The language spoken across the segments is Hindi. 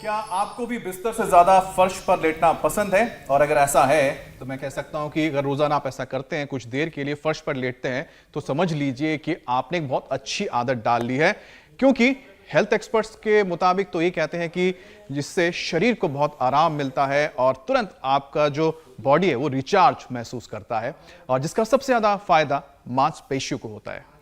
क्या आपको भी बिस्तर से ज्यादा फर्श पर लेटना पसंद है? और अगर ऐसा है तो मैं कह सकता हूं कि अगर रोजाना आप ऐसा करते हैं, कुछ देर के लिए फर्श पर लेटते हैं, तो समझ लीजिए कि आपने एक बहुत अच्छी आदत डाल ली है। क्योंकि हेल्थ एक्सपर्ट्स के मुताबिक तो ये कहते हैं कि जिससे शरीर को बहुत आराम मिलता है और तुरंत आपका जो बॉडी है वो रिचार्ज महसूस करता है, और जिसका सबसे ज्यादा फायदा मांसपेशियों को होता है।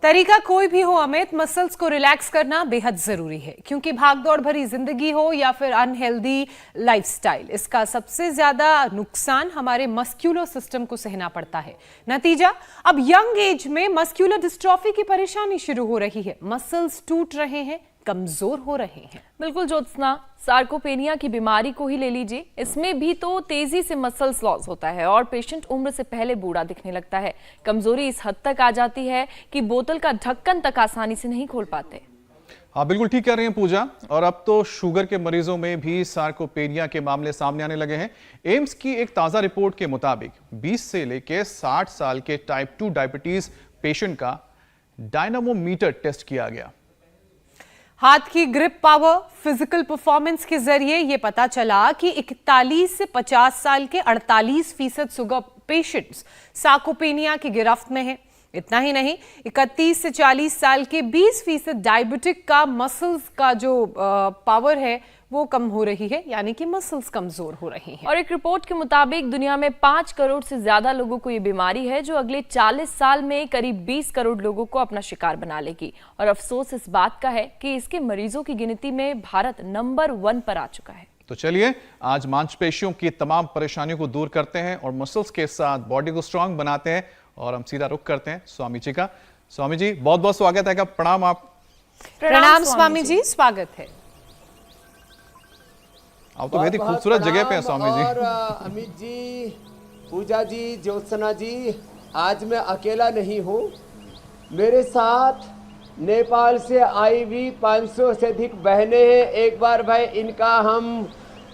तरीका कोई भी हो अमित, मसल्स को रिलैक्स करना बेहद जरूरी है, क्योंकि भागदौड़ भरी जिंदगी हो या फिर अनहेल्दी लाइफस्टाइल, इसका सबसे ज्यादा नुकसान हमारे मस्क्यूलर सिस्टम को सहना पड़ता है। नतीजा, अब यंग एज में मस्क्यूलर डिस्ट्रॉफी की परेशानी शुरू हो रही है। मसल्स टूट रहे हैं, कमजोर हो रहे हैं। बिल्कुल ज्योत्सना, सार्कोपेनिया की बीमारी को ही ले लीजिए, इसमें भी तो तेजी से मसल्स लॉस होता है और पेशेंट उम्र से पहले बूढ़ा दिखने लगता है। कमजोरी इस हद तक आ जाती है कि बोतल का ढक्कन तक आसानी से नहीं खोल पाते। हाँ, बिल्कुल ठीक कह रही हैं पूजा। और अब तो शुगर के मरीजों में भी सार्कोपेनिया के मामले सामने आने लगे हैं। एम्स की एक ताजा रिपोर्ट के मुताबिक 20 से लेकर 60 साल के टाइप 2 डायबिटीज पेशेंट का डायनामोमीटर टेस्ट किया गया। हाथ की ग्रिप पावर, फिजिकल परफॉर्मेंस के जरिए यह पता चला कि 41 से 50 साल के 48% शुगर पेशेंट्स सार्कोपेनिया की गिरफ्त में हैं। इतना ही नहीं, 31 से 40 साल के 20% डायबिटिक का मसल्स का जो पावर है वो कम हो रही है, यानी कि मसल्स कमजोर हो रही हैं। और एक रिपोर्ट के मुताबिक दुनिया में 5 करोड़ से ज्यादा लोगों को ये बीमारी है, जो अगले 40 साल में करीब 20 करोड़ लोगों को अपना शिकार बना लेगी। और अफसोस इस बात का है कि इसके मरीजों की गिनती में भारत नंबर 1 पर आ चुका है। तो चलिए आज मांसपेशियों की तमाम परेशानियों को दूर करते हैं और मसल्स के साथ बॉडी को स्ट्रांग बनाते हैं। और हम सीधा रुख करते हैं स्वामी जी का। स्वामी जी, बहुत बहुत स्वागत है। प्रणाम। आप प्रणाम स्वामी जी, स्वागत है। आप तो बहुत ही खूबसूरत जगह पे हैं स्वामी जी। और अमित जी, पूजा जी, ज्योत्सना जी, आज मैं अकेला नहीं हूँ। मेरे साथ नेपाल से आई हुई 500 से अधिक बहनें हैं। एक बार भाई इनका हम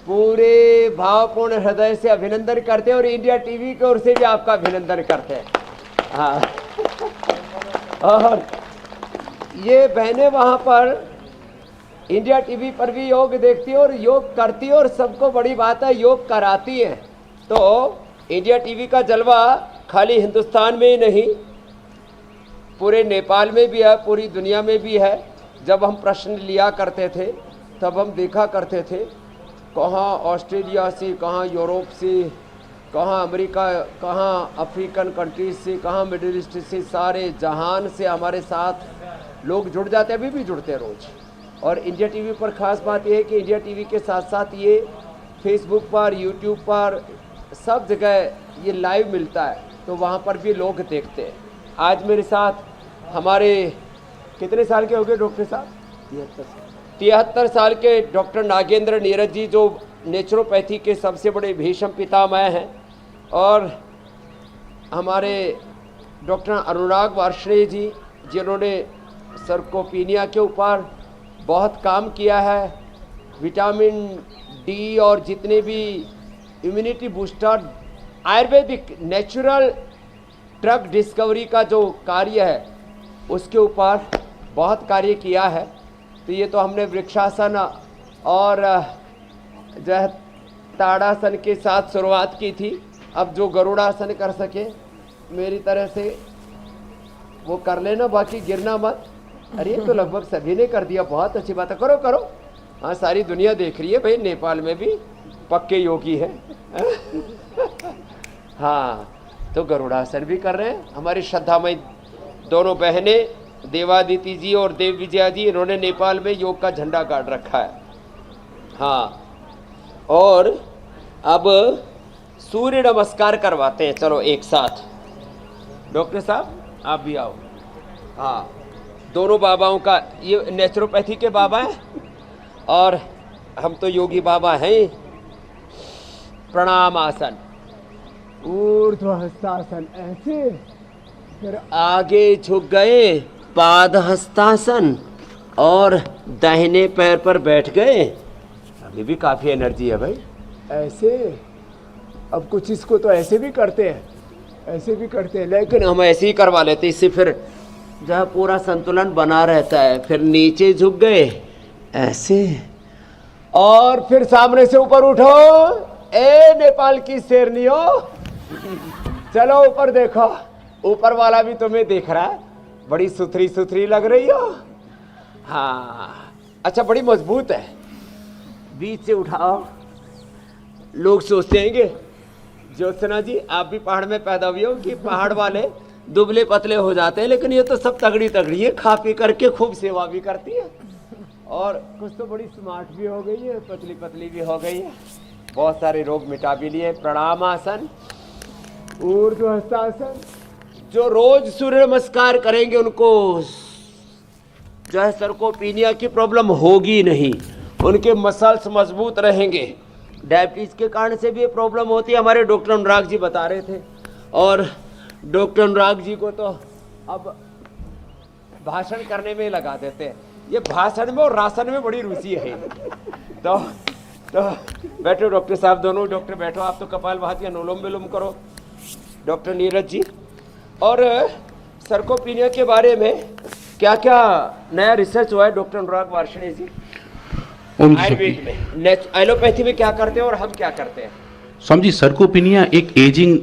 पूरे भावपूर्ण हृदय से अभिनंदन करते हैं और इंडिया टीवी की ओर से भी आपका अभिनंदन करते हैं। हाँ और ये बहनें वहाँ पर इंडिया टीवी पर भी योग देखती है और योग करती है, और सबको बड़ी बात है योग कराती है। तो इंडिया टीवी का जलवा खाली हिंदुस्तान में ही नहीं, पूरे नेपाल में भी है, पूरी दुनिया में भी है। जब हम प्रश्न लिया करते थे तब हम देखा करते थे कहाँ ऑस्ट्रेलिया से, कहाँ यूरोप से, कहाँ अमेरिका, कहाँ अफ्रीकन कंट्रीज से, कहाँ मिडिल ईस्ट से, सारे जहान से हमारे साथ लोग जुड़ जाते हैं, अभी भी जुड़ते हैं रोज़। और इंडिया टीवी पर ख़ास बात यह है कि इंडिया टीवी के साथ साथ ये फेसबुक पर, यूट्यूब पर, सब जगह ये लाइव मिलता है, तो वहाँ पर भी लोग देखते हैं। आज मेरे साथ हमारे कितने साल के हो गए डॉक्टर साहब? 73 साल के डॉक्टर नागेंद्र नीरज जी, जो नेचुरोपैथी के सबसे बड़े भीषम पितामह हैं। और हमारे डॉक्टर अनुराग वार्ष्णेय जी, जिन्होंने सार्कोपेनिया के ऊपर बहुत काम किया है। विटामिन डी और जितने भी immunity booster, Ayurvedic natural drug discovery का जो कार्य है उसके ऊपर बहुत कार्य किया है। तो ये तो हमने वृक्षासन और जो है ताड़ासन के साथ शुरुआत की थी। अब जो गरुड़ासन कर सके मेरी तरह से वो कर लेना, बाकी गिरना मत। अरे तो लगभग सभी ने कर दिया, बहुत अच्छी बात है, करो करो। हाँ, सारी दुनिया देख रही है भाई, नेपाल में भी पक्के योगी है। हाँ, तो गरुड़ासन भी कर रहे हैं। हमारी श्रद्धामयी दोनों बहनें देवादिति जी और देव विजया जी, इन्होंने नेपाल में योग का झंडा गाड़ रखा है। हाँ, और अब सूर्य नमस्कार करवाते हैं, चलो एक साथ। डॉक्टर साहब आप भी आओ। हाँ, दोनों बाबाओं का, ये नेचुरोपैथी के बाबा हैं और हम तो योगी बाबा हैं। प्रणाम आसन, ऊर्ध्व हस्तासन, ऐसे फिर आगे झुक गए, पाद हस्तासन, और दाहिने पैर पर बैठ गए। अभी भी काफ़ी एनर्जी है भाई। ऐसे अब कुछ इसको तो ऐसे भी करते हैं, ऐसे भी करते हैं, लेकिन हम ऐसे ही करवा लेते हैं, इससे फिर जहाँ पूरा संतुलन बना रहता है। फिर नीचे झुक गए ऐसे, और फिर सामने से ऊपर उठो। ए नेपाल की शेरनियों, चलो ऊपर देखो। ऊपर वाला भी तुम्हें देख रहा है, बड़ी सुथरी सुथरी लग रही हो। हाँ अच्छा, बड़ी मजबूत है। बीच से उठाओ। लोग सोचते हैं कि ज्योत्सना जी आप भी पहाड़ में पैदा हुई हो कि पहाड़ वाले दुबले पतले हो जाते हैं, लेकिन ये तो सब तगड़ी तगड़ी है, खा पी करके खूब सेवा भी करती है और कुछ तो बड़ी स्मार्ट भी हो गई है, पतली पतली भी हो गई है, बहुत सारे रोग मिटा भी लिए। प्रणाम आसन, ऊर्ध्व हस्तासन। जो रोज सूर्य नमस्कार करेंगे उनको जो है सर्कोपीनिया की प्रॉब्लम होगी नहीं, उनके मसल्स मजबूत रहेंगे। डायबिटीज के कारण से भी ये प्रॉब्लम होती है, हमारे डॉक्टर अनुराग जी बता रहे थे। और डॉक्टर अनुराग जी को तो अब भाषण करने में लगा देते हैं, ये भाषण में और राशन में बड़ी रुचि है। तो बैठो डॉक्टर साहब, दोनों डॉक्टर बैठो। आप तो कपालभाति अनुलोम विलोम करो, डॉक्टर नीरज जी। और सर्कोपीनिया के बारे में क्या क्या नया रिसर्च हुआ है डॉक्टर अनुराग वार्ष्णेय जी? आयुर्वेद में, एलोपैथी में क्या करते हैं और हम क्या करते हैं? स्वामी जी, सर्कोपीनिया एक एजिंग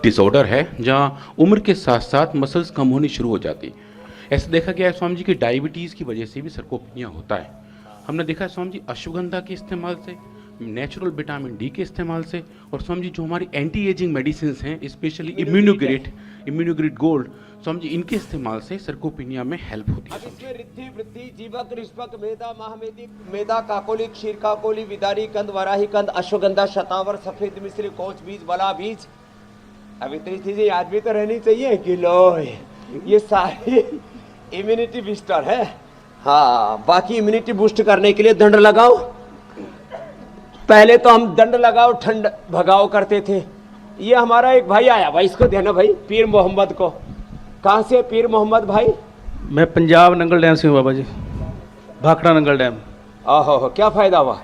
डिसऑर्डर है जहाँ उम्र के साथ साथ मसल्स कम होनी शुरू हो जाती। ऐसा देखा गया है स्वामी जी कि डायबिटीज़ की वजह से भी सर्कोपीनिया होता है। हमने देखा है स्वामी जी अश्वगंधा के इस्तेमाल से, नेचुरल विटामिन डी के इस्तेमाल से, और स्वामी जी जो हमारी एंटी एजिंग मेडिसिन हैं, स्पेशली इम्यूनोग्रिड गोल्ड, स्वामी जी इनके इस्तेमाल से सर्कोपीनिया में हेल्प होती है। अब इसमें रिद्धि, वृद्धि, जीवक, रिष्पक, मेधा, महामेदिक, मेधा, काकोली, क्षीर काकोली, विदारी कंद, वराही कंद, अश्वगंधा, शतावर, सफेद मिश्री, कोच बीज, बला बीज। अब इतनी चीजें याद भी तो रहनी चाहिए कि लो ये सारे इम्यूनिटी बूस्टर है। हाँ, बाकी इम्यूनिटी बूस्ट करने के लिए दंड लगाओ। पहले तो हम दंड लगाओ ठंड भगाओ करते थे। ये हमारा एक भाई आया, भाई इसको देना भाई, पीर मोहम्मद को। कहाँ से पीर मोहम्मद भाई? मैं पंजाब नंगल डैम से हूँ बाबा जी, भाखड़ा नंगल डैम। आहो, क्या फायदा हुआ?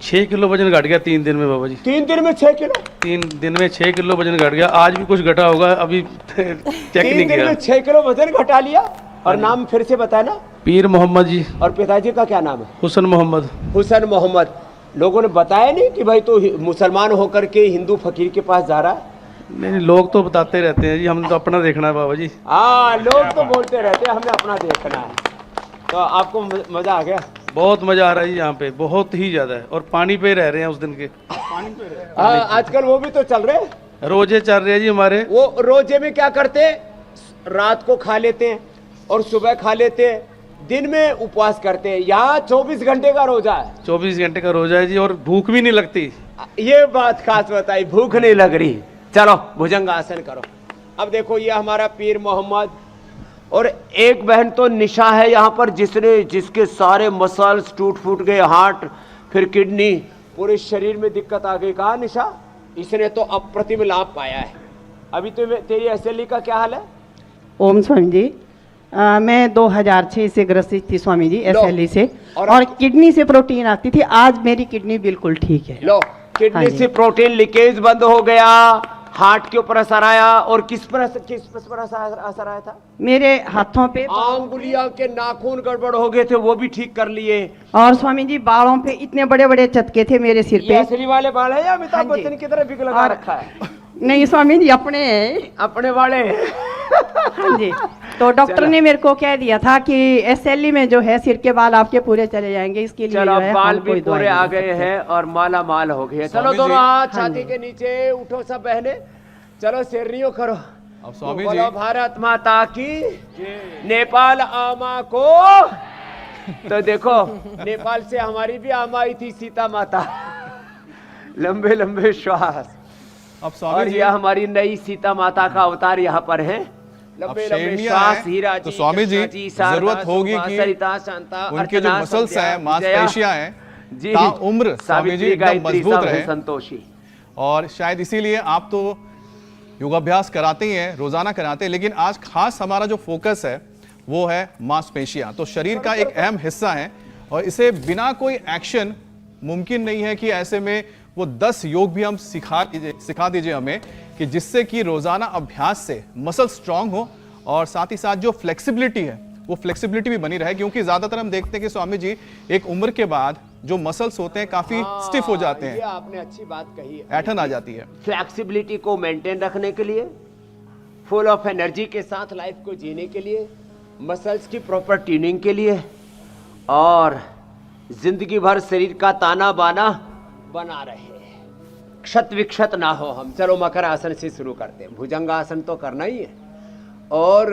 6 किलो वजन घट गया 3 दिन में बाबा जी। 3 दिन में 6 किलो? 3 दिन में 6 किलो वजन घट गया। आज भी कुछ घटा होगा, अभी चेक नहीं 3 दिन किया। में 6 किलो वजन घटा लिया। और नाम फिर से बताया ना? पीर मोहम्मद जी। और पिताजी का क्या नाम है? हुसन मोहम्मद। हुसैन मोहम्मद। लोगों ने बताया नहीं कि भाई तो मुसलमान होकर के हिंदू फकीर के पास जा रहा है? नहीं, लोग तो बताते रहते हैं जी, हम तो अपना देखना है बाबा जी। हाँ, लोग तो बोलते रहते हैं, हमें अपना देखना है। तो आपको मजा आ गया? बहुत मजा आ रहा है जी यहाँ पे, बहुत ही ज्यादा है। और पानी पे रह रहे हैं उस दिन के। आजकल वो भी तो चल रहे हैं, रोजे चल रहे हैं जी हमारे। वो रोजे में क्या करते हैं? रात को खा लेते हैं और सुबह खा लेते हैं, दिन में उपवास करते हैं। यहाँ 24 घंटे का रोजा है। 24 घंटे का रोजा है जी, और भूख भी नहीं लगती। ये बात खास बताई, भूख नहीं लग रही। चलो भुजंग आसन करो। अब देखो ये हमारा पीर मोहम्मद, और एक बहन तो निशा है यहाँ पर, जिसके सारे मसल्स टूट फूट गए, हार्ट, फिर किडनी, पूरे शरीर में दिक्कत आ गई। कहा निशा? इसने तो अप्रतिम लाभ पाया है। अभी तो तेरी एसएलई का क्या हाल है? ओम स्वामी जी, मैं 2006 से ग्रसित थी स्वामी जी एसएलई से, और किडनी से प्रोटीन आती थी। आज मेरी किडनी बिल्कुल ठीक है। लो, किडनी से प्रोटीन लीकेज बंद हो गया, हार्ट के ऊपर असर आया। और किस पर असर आया था? मेरे हाथों पे, आंगुलियों के नाखून गड़बड़ हो गए थे, वो भी ठीक कर लिए। और स्वामी जी बालों पे इतने बड़े बड़े चटके थे मेरे सिर पे। असली वाले बाल है या अमिताभ हाँ जी। बच्चन की तरह बिग लगा रखा है? नहीं स्वामी जी, अपने अपने वाले। हाँ जी। तो डॉक्टर ने मेरे को कह दिया था कि एसएलई में जो है सिर के बाल आपके पूरे चले जाएंगे, इसके लिए चलो जो है बाल हम भी कोई दवाई पूरे आ नहीं गए दे सकते। हैं और माला माल हो गए। चलो स्वामी दोनों जी। हाथ हाँ छाती जी। के नीचे, उठो सब बहने, चलो शेरनियों करो। अब स्वामी बोलो जी, भारत माता की, नेपाल आमा को। तो देखो नेपाल से हमारी भी आमा आई थी, सीता माता। लंबे लंबे श्वास। अब और स्वामी जी यह हमारी नई सीता माता का अवतार यहाँ पर है। अब लंबे लंबे शेरनियां श्वास, हैं, हीरा तो जी, स्वामी जी, कृष्णा शारदा, जरूरत होगी शोभा, कि सरिता, शांता, उनके जो अर्चना, मसल्स संध्या, हैं, विजया, मांसपेशियां हैं, जी, ताउम्र स्वामी जी सावित्री, एकदम गायत्री मजबूत सब है रहे। संतोषी। और शायद इसीलिए आप तो योगाभ्यास कराते ही हैं, रोजाना कराते हैं, लेकिन आज खास हमारा जो फोकस है वो है मांसपेशियां। तो शरीर का एक अहम हिस्सा है और इसे बिना कोई एक्शन मुमकिन नहीं है कि ऐसे में वो 10 योग भी हम सिखा दीजिए हमें, कि जिससे कि रोजाना अभ्यास से मसल स्ट्रांग हो और साथ ही साथ जो फ्लेक्सिबिलिटी है वो फ्लेक्सिबिलिटी भी बनी रहे। क्योंकि ज्यादातर हम देखते हैं कि स्वामी जी एक उम्र के बाद जो मसल्स होते हैं काफी स्टिफ हो जाते ये हैं, आपने अच्छी बात कही है। ऐठन आ जाती है। फ्लेक्सिबिलिटी को मेंटेन रखने के लिए, फुल ऑफ एनर्जी के साथ लाइफ को जीने के लिए, मसल्स की प्रॉपर ट्यूनिंग के लिए, और जिंदगी भर शरीर का ताना बाना बना रहे, क्षत विक्षत ना हो हम। चलो मकर आसन से शुरू करते हैं। भुजंगासन तो करना ही है। और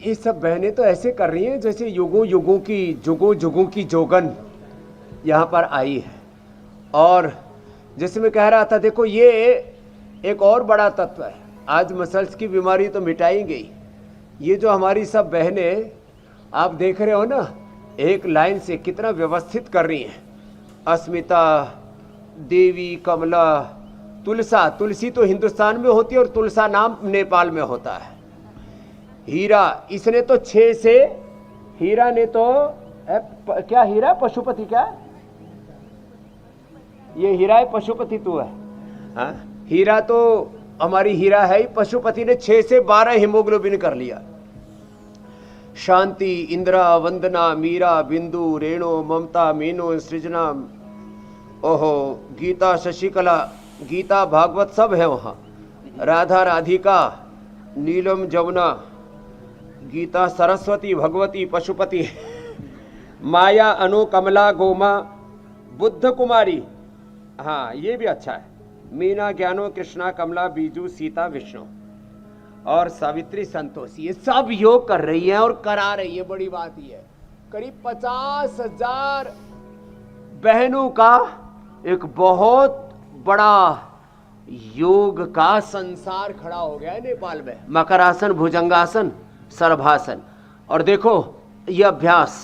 ये सब बहनें तो ऐसे कर रही हैं जैसे युगों युगों की जोगन यहाँ पर आई है। और जैसे मैं कह रहा था, देखो ये एक और बड़ा तत्व है। आज मसल्स की बीमारी तो मिटाई गई, ये जो हमारी सब बहनें आप देख रहे हो ना, एक लाइन से कितना व्यवस्थित कर रही हैं। अस्मिता, देवी, कमला, तुलसा, तुलसी तो हिंदुस्तान में होती है और तुलसा नाम नेपाल में होता है। हीरा, इसने तो 6 से, हीरा ने तो क्या हीरा पशुपति, क्या ये हीरा है पशुपति तू है, हाँ? हीरा तो हमारी हीरा है ही। पशुपति ने 6 से 12 हीमोग्लोबिन कर लिया। शांति, इंदिरा, वंदना, मीरा, बिंदु, रेणु, ममता, मीनू, सृजना, ओहो, गीता, शशिकला, गीता, भागवत सब है वहाँ। राधा, राधिका, नीलम, जमुना, गीता, सरस्वती, भगवती, पशुपति, माया, अनु, कमला, गोमा, बुद्ध कुमारी, हाँ ये भी अच्छा है। मीना, ज्ञानो, कृष्णा, कमला, बीजू, सीता, विष्णु और सावित्री, संतोषी, ये सब योग कर रही है और करा रही है। बड़ी बात ये है, करीब 50,000 बहनों का एक बहुत बड़ा योग का संसार खड़ा हो गया है नेपाल में। मकरासन, भुजंगासन, सर्वासन। और देखो ये अभ्यास,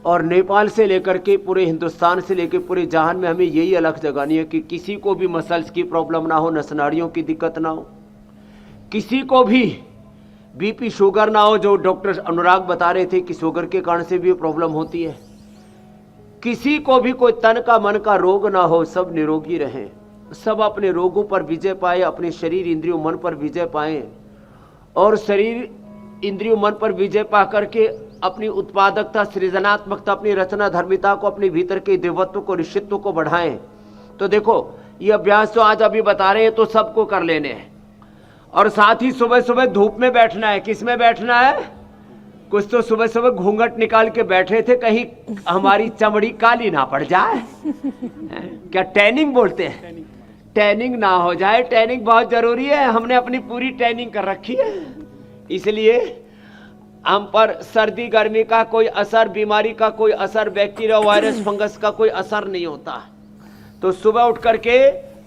और नेपाल से लेकर के पूरे हिंदुस्तान से लेकर पूरे जहान में हमें यही अलग जगानी है कि किसी को भी मसल्स की प्रॉब्लम ना हो, नस नाड़ियों की दिक्कत ना हो, किसी को भी बीपी शुगर ना हो, जो डॉक्टर अनुराग बता रहे थे कि शुगर के कारण से भी प्रॉब्लम होती है, किसी को भी कोई तन का मन का रोग ना हो, सब निरोगी रहें, सब अपने रोगों पर विजय पाए, अपने शरीर इंद्रियों मन पर विजय पाए, और शरीर इंद्रियों मन पर विजय पा करके अपनी उत्पादकता, सृजनात्मकता, अपनी रचना धर्मिता को, अपने भीतर के देवत्व को, ऋषित्व को बढ़ाएं। तो देखो ये अभ्यास तो आज अभी बता रहे हैं तो सबको कर लेने हैं। और साथ ही सुबह सुबह धूप में बैठना है। किस में बैठना है? कुछ तो सुबह सुबह घूंघट निकाल के बैठे थे, कहीं हमारी चमड़ी काली ना पड़ जाए। क्या टैनिंग बोलते हैं, टैनिंग ना हो जाए। टैनिंग बहुत जरूरी है, हमने अपनी पूरी टैनिंग कर रखी है, इसलिए हम पर सर्दी गर्मी का कोई असर, बीमारी का कोई असर, बैक्टीरिया वायरस फंगस का कोई असर नहीं होता। तो सुबह उठ करके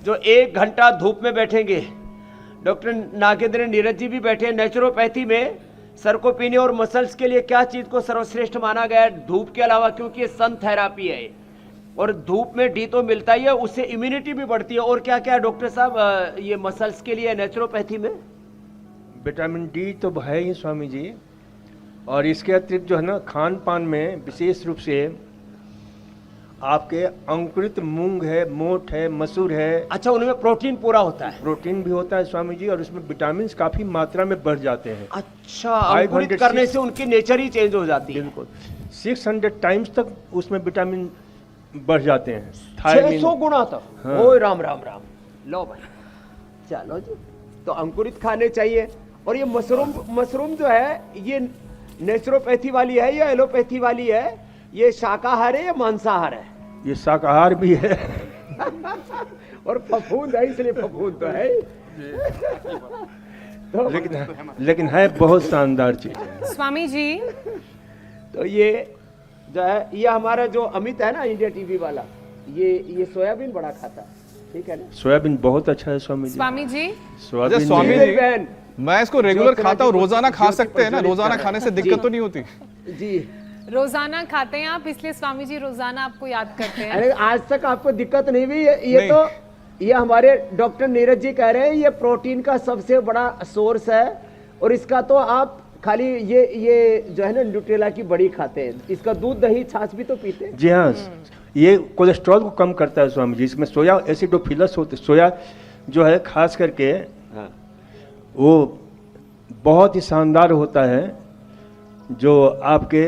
जो 1 घंटा धूप में बैठेंगे, डॉक्टर नागेंद्र नीरज जी भी बैठे हैं। नेचुरोपैथी में सर्कोपीनिया और मसल्स के लिए क्या चीज को सर्वश्रेष्ठ माना गया है धूप के अलावा? क्योंकि ये सन थेरापी है और धूप में डी तो मिलता ही है, उससे इम्यूनिटी भी बढ़ती है। और क्या क्या है डॉक्टर साहब ये मसल्स के लिए नेचुरोपैथी में? विटामिन डी तो है ही स्वामी जी, और इसके अतिरिक्त जो है ना, खान पान में विशेष रूप से आपके अंकुरित मूंग है, मोठ है, मसूर है। अच्छा, उनमें प्रोटीन पूरा होता है? प्रोटीन भी होता है स्वामी जी, और उसमें विटामिन काफी मात्रा में बढ़ जाते हैं। अच्छा, अंकुरित करने से उनकी नेचर ही चेंज हो जाती है। बिल्कुल 600 टाइम्स तक उसमें विटामिन बढ़ जाते हैं, 600 गुना तक। हाँ। ओए राम राम राम। लो भाई चलो जी, तो अंकुरित खाने चाहिए। और ये मशरूम जो है ये नेचुरोपैथी वाली है या एलोपैथी वाली है? ये शाकाहार है या मांसाहार है? ये शाकाहार भी है और फफूंद है, इसलिए फफूंद तो है। तो लेकिन है बहुत शानदार चीज है स्वामी जी। तो ये जो है, ये हमारा जो अमित है ना, इंडिया टीवी वाला, ये सोयाबीन बड़ा खाता है, ठीक है ना? सोयाबीन बहुत अच्छा है स्वामी जी। स्वामी जी, सोयाबीन स्वामी में- जी, बहन मैं इसको रेगुलर खाता हूँ, रोजाना खा सकते हैं ना? रोजाना खाने से दिक्कत तो नहीं होती? जी। रोजाना खाते हैं आप, इसलिए स्वामी जी रोजाना आपको याद करते हैं। अरे आज तक आपको दिक्कत नहीं हुई? ये नहीं। तो ये हमारे डॉक्टर नीरज जी कह रहे हैं ये प्रोटीन का सबसे बड़ा सोर्स है। और इसका तो आप खाली ये जो है ना न्यूट्रेला की बड़ी खाते हैं, इसका दूध दही छाछ भी तो पीते हैं। जी हाँ, ये कोलेस्ट्रॉल को कम करता है स्वामी जी। इसमें सोया एसिडोफिलस होते, सोया जो है खास करके हाँ। वो बहुत ही शानदार होता है, जो आपके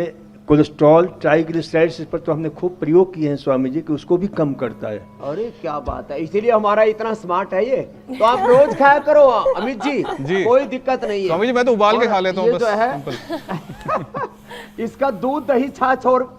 कोलेस्ट्रॉल, ट्राइग्लिसराइड्स, इस पर तो हमने खूब प्रयोग किए हैं स्वामी जी कि उसको भी कम करता है। अरे क्या बात है, इसीलिए हमारा इतना स्मार्ट है ये। तो आप रोज खाया करो अमित जी, जी। कोई दिक्कत नहीं है। स्वामी जी मैं तो उबाल के और खा लेता हूँ ये बस, जो है सिंपल। इसका दूध दही छाछ और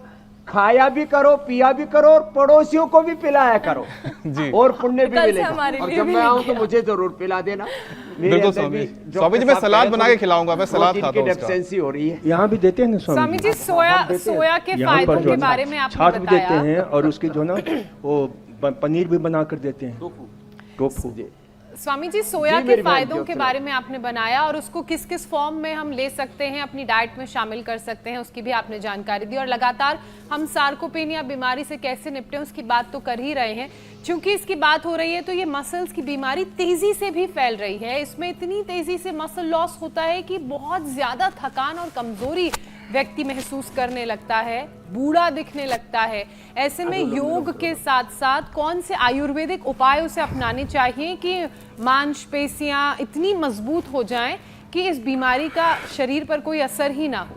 खाया भी करो, पिया भी करो और पड़ोसियों को भी पिलाया करो जी। और पुण्य भी कल से मिलेगा। हमारे और लिए जब भी मैं आऊं लेके तो मुझे जरूर पिला देना। मेरे बिल्कुल अंदर स्वामी भी जी। जो स्वामी जी, मैं साहब सलाद कह रहे बना के थे, खिलाऊंगा, मैं सलाद प्रोटीन खाता हूं की उसका। डेफिशिएंसी हो रही है। यहाँ भी देते हैं ना स्वामी जी, सोया के यहाँ पर फायदों जो के है ना, बारे में आपने छाछ भी देते बताया। हैं और उसकी जो ना वो पनीर भी बना कर देते हैं, टोफू। स्वामी जी, सोया जी, के मेरी बहन फायदों के ज्योत्सना। बारे में आपने बनाया और उसको किस किस फॉर्म में हम ले सकते हैं, अपनी डाइट में शामिल कर सकते हैं, उसकी भी आपने जानकारी दी। और लगातार हम सार्कोपेनिया बीमारी से कैसे निपटें उसकी बात तो कर ही रहे हैं। चूंकि इसकी बात हो रही है तो ये मसल्स की बीमारी तेजी से भी फैल रही है। इसमें इतनी तेजी से मसल लॉस होता है कि बहुत ज्यादा थकान और कमजोरी व्यक्ति महसूस करने लगता है, बूढ़ा दिखने लगता है। ऐसे में योग के साथ साथ कौन से आयुर्वेदिक उपाय उसे अपनाने चाहिए कि मांसपेशियां इतनी मजबूत हो जाएं कि इस बीमारी का शरीर पर कोई असर ही ना हो?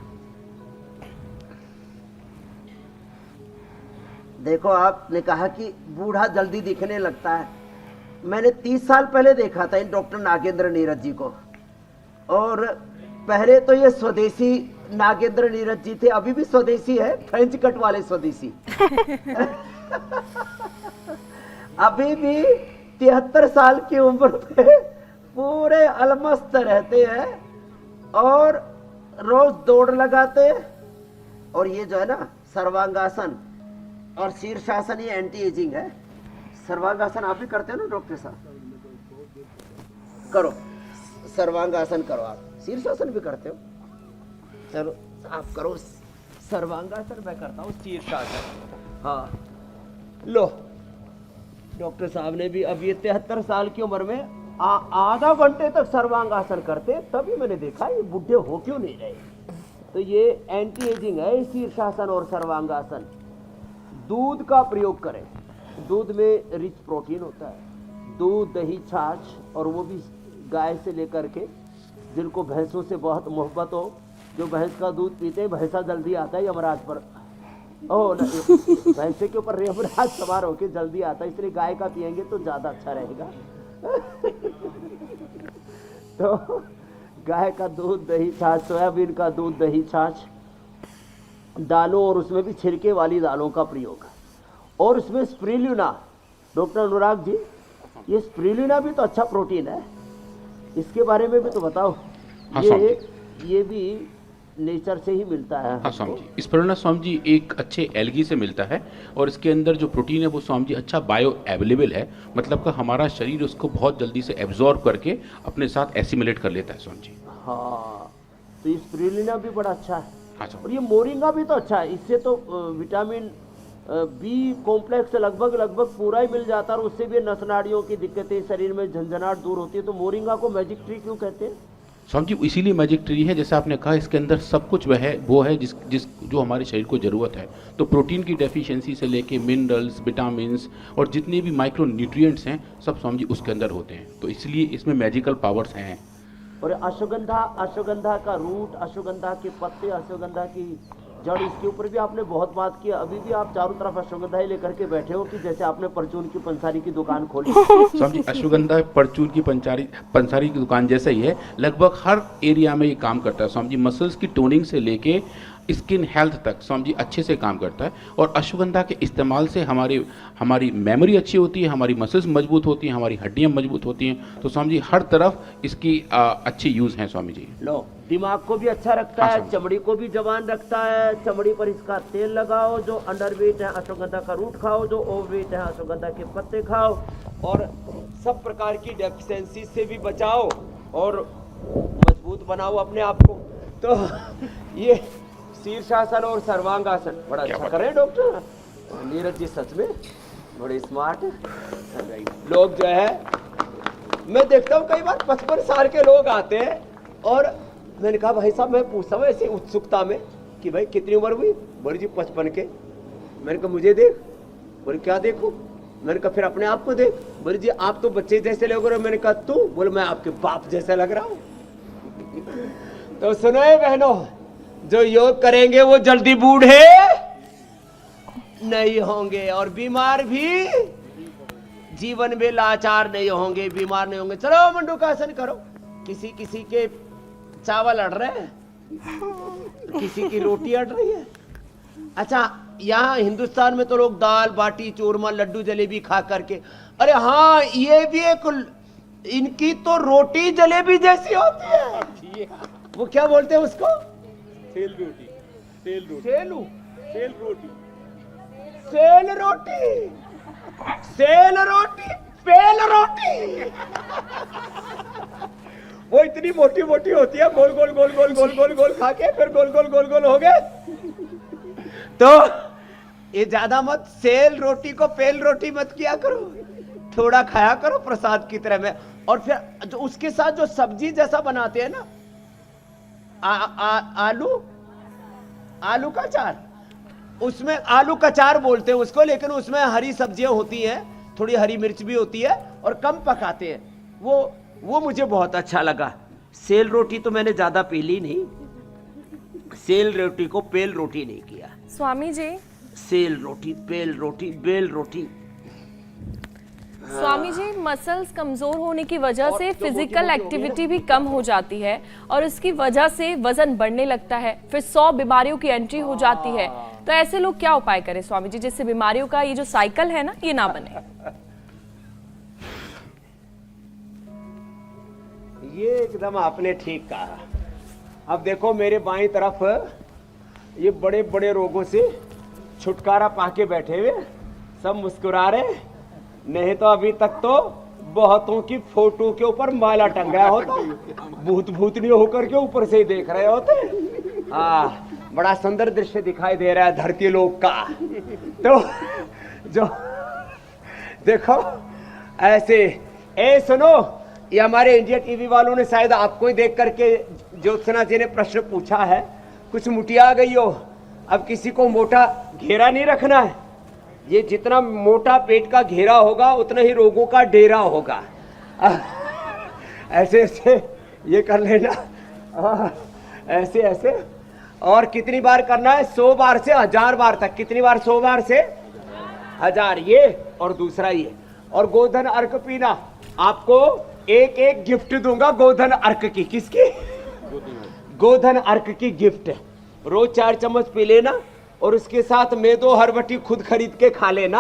देखो, आपने कहा कि बूढ़ा जल्दी दिखने लगता है। मैंने 30 साल पहले देखा था इन डॉक्टर नागेंद्र नीरज जी को, और पहले तो ये स्वदेशी नागेंद्र नीरज जी थे, अभी भी स्वदेशी है, फ्रेंच कट वाले स्वदेशी। अभी भी 73 साल की उम्र पे पूरे अलमस्त रहते हैं और रोज दौड़ लगाते हैं। और ये जो है ना सर्वांगासन और शीर्षासन, ये एंटी एजिंग है। सर्वांगासन आप भी करते हो ना डॉक्टर साहब? करो, सर्वांगासन करो। आप शीर्षासन भी करते हो? चलो आप करो सर्वांगासन, मैं करता हूँ शीर्षासन। हाँ लो, डॉक्टर साहब ने भी अब ये 73 साल की उम्र में आधा घंटे तक सर्वांगासन करते, तभी मैंने देखा ये बुढ़े हो क्यों नहीं रहे। तो ये एंटी एजिंग है शीर्षासन और सर्वांगासन। दूध का प्रयोग करें, दूध में रिच प्रोटीन होता है। दूध, दही, छाछ, और वो भी गाय से लेकर के जिनको भैंसों से बहुत मोहब्बत हो, जो भैंस का दूध पीते हैं, भैंसा जल्दी आता है यमराज पर। ओह ना, भैंसे के ऊपर यमराज सवार होके जल्दी आता है, इसलिए गाय का पियेंगे तो ज़्यादा अच्छा रहेगा। तो गाय का दूध, दही, छाछ, सोयाबीन का दूध, दही, छाछ, दालों और उसमें भी छिलके वाली दालों का प्रयोग, और उसमें स्प्रुलिना। डॉक्टर अनुराग जी, ये स्प्रुलिना भी तो अच्छा प्रोटीन है, इसके बारे में भी तो बताओ। हाँ, ये भी नेचर से ही मिलता है। हाँ स्वामी जी, स्पिरुलिना स्वामी जी एक अच्छे एल्गी से मिलता है, और इसके अंदर जो प्रोटीन है वो स्वामी जी अच्छा बायो अवेलेबल है, मतलब का हमारा शरीर उसको बहुत जल्दी से एब्जॉर्ब करके अपने साथ एसिमुलेट कर लेता है स्वामी जी। हाँ, तो ये स्पिरुलिना भी बड़ा अच्छा है। हाँ स्वामी। और ये मोरिंगा भी तो अच्छा है, इससे तो विटामिन बी कॉम्प्लेक्स लगभग पूरा ही मिल जाता है, और उससे भी नस नाड़ियों की दिक्कतें, शरीर में झंझनाहट दूर होती है। तो मोरिंगा को मैजिक ट्री क्यों कहते हैं? स्वामी जी इसीलिए मैजिक ट्री है, जैसे आपने कहा इसके अंदर सब कुछ वो है जो हमारे शरीर को ज़रूरत है। तो प्रोटीन की डेफिशिएंसी से लेके मिनरल्स, विटामिन्स और जितने भी माइक्रो न्यूट्रिएंट्स हैं सब स्वामी जी उसके अंदर होते हैं, तो इसलिए इसमें मैजिकल पावर्स हैं। और अश्वगंधा का रूट, अश्वगंधा के पत्ते, अश्वगंधा की जड़, इसके ऊपर भी आपने बहुत बात की। अभी भी आप चारों तरफ अश्वगंधा ही लेकर के बैठे हो कि जैसे आपने परचून की पंसारी की दुकान खोली। स्वामी जी अश्वगंधा परचून की पंसारी की दुकान जैसा ही है, लगभग हर एरिया में ये काम करता है स्वामी जी। मसल्स की टोनिंग से लेके स्किन हेल्थ तक स्वामी जी अच्छे से काम करता है, और अश्वगंधा के इस्तेमाल से हमारी मेमोरी अच्छी होती है, हमारी मसल्स मजबूत होती हैं, हमारी हड्डियां मजबूत होती हैं। तो स्वामी जी हर तरफ इसकी अच्छी यूज़ हैं स्वामी जी। लो, दिमाग को भी अच्छा रखता है, चमड़ी को भी जवान रखता है। चमड़ी पर इसका तेल लगाओ, जो अंडरवेट है अश्वगंधा का रूट खाओ, जो ओवरवेट है अश्वगंधा के पत्ते खाओ, और सब प्रकार की डेफिशिएंसी से भी बचाओ और मजबूत बनाओ अपने आप को। तो ये शीर्षासन और सर्वांगासन बड़ा अच्छा कर रहे हैं डॉक्टर नीरज जी, सच में बड़े स्मार्ट है। लोग जो है, मैं देखता हूँ कई बार 55 साल के लोग आते हैं, और मैंने कहा भाई साहब, मैं पूछता हूँ ऐसी उत्सुकता में कि भाई कितनी उम्र हुई? बोले जी 55 के। मैंने कहा मुझे देख। बोले क्या देखो? मैंने कहा फिर अपने आप को देख। बोले जी आप तो बच्चे जैसे लग रहे हो। मैंने कहा तू? बोले मैं आपके बाप जैसा लग रहा हूँ। तो सुनो बहनों, जो योग करेंगे वो जल्दी बूढ़े नहीं होंगे और बीमार भी जीवन में लाचार नहीं होंगे, बीमार नहीं होंगे। चलो मंडूकासन करो। किसी किसी के चावल अड़ रहे हैं, किसी की रोटी अड़ रही है। अच्छा, यहाँ हिंदुस्तान में तो लोग दाल बाटी चूरमा लड्डू जलेबी खा करके, अरे हाँ ये भी एक, इनकी तो रोटी जलेबी जैसी होती है। वो क्या बोलते हैं उसको? सेल रोटी, सेल रोटी, सेलू, सेल रोटी, सेल रोटी, सेल रोटी, पेल रोटी। वो इतनी मोटी मोटी होती है, गोल गोल गोल गोल गोल गोल गोल खा के फिर गोल गोल गोल गोल हो गए। तो ये ज्यादा मत, सेल रोटी को पेल रोटी मत किया करो, थोड़ा खाया करो प्रसाद की तरह में। और फिर जो उसके साथ जो सब्जी जैसा बनाते हैं ना, आलू, आलू का चार, उसमें आलू का चार बोलते हैं उसको, लेकिन उसमें हरी सब्जियां होती हैं, थोड़ी हरी मिर्च भी होती है और कम पकाते हैं। वो मुझे बहुत अच्छा लगा। सेल रोटी तो मैंने ज्यादा पीली नहीं, सेल रोटी को पेल रोटी नहीं किया। स्वामी जी, सेल रोटी, पेल रोटी, बेल रोटी। स्वामी जी, मसल्स कमजोर होने की वजह से फिजिकल एक्टिविटी भी कम हो जाती है और उसकी वजह से वजन बढ़ने लगता है, फिर 100 बीमारियों की एंट्री हो जाती है। तो ऐसे लोग क्या उपाय करें स्वामी जी, जिससे बीमारियों का ये जो साइकिल है ना, ये ना बने? ये एकदम आपने ठीक कहा। अब देखो मेरे बाईं तरफ ये बड़े बड़े रोगों से छुटकारा पाके बैठे हुए, सब मुस्कुरा रहे। नहीं तो अभी तक तो बहुतों की फोटो के ऊपर माला टंगाया होता, भूत भूतनी होकर के ऊपर से ही देख रहे होते। बड़ा सुंदर दृश्य दिखाई दे रहा है धरती लोक का। तो जो देखो ऐसे, ए सुनो, ये हमारे इंडिया टीवी वालों ने शायद आपको ही देख करके ज्योत्सना जी ने प्रश्न पूछा है, कुछ मुटिया गई हो। अब किसी को मोटा घेरा नहीं रखना है, ये जितना मोटा पेट का घेरा होगा उतना ही रोगों का डेरा होगा। ऐसे ऐसे ये कर लेना, ऐसे ऐसे। और कितनी बार करना है? 100 बार से 1000 बार तक। कितनी बार? 100 बार से 1000। ये और दूसरा ये। और गोधन अर्क पीना, आपको एक एक गिफ्ट दूंगा गोधन अर्क की। किसकी? गोधन अर्क की गिफ्ट। रोज 4 चम्मच पी लेना और उसके साथ मेदो हरबटी खुद खरीद के खा लेना।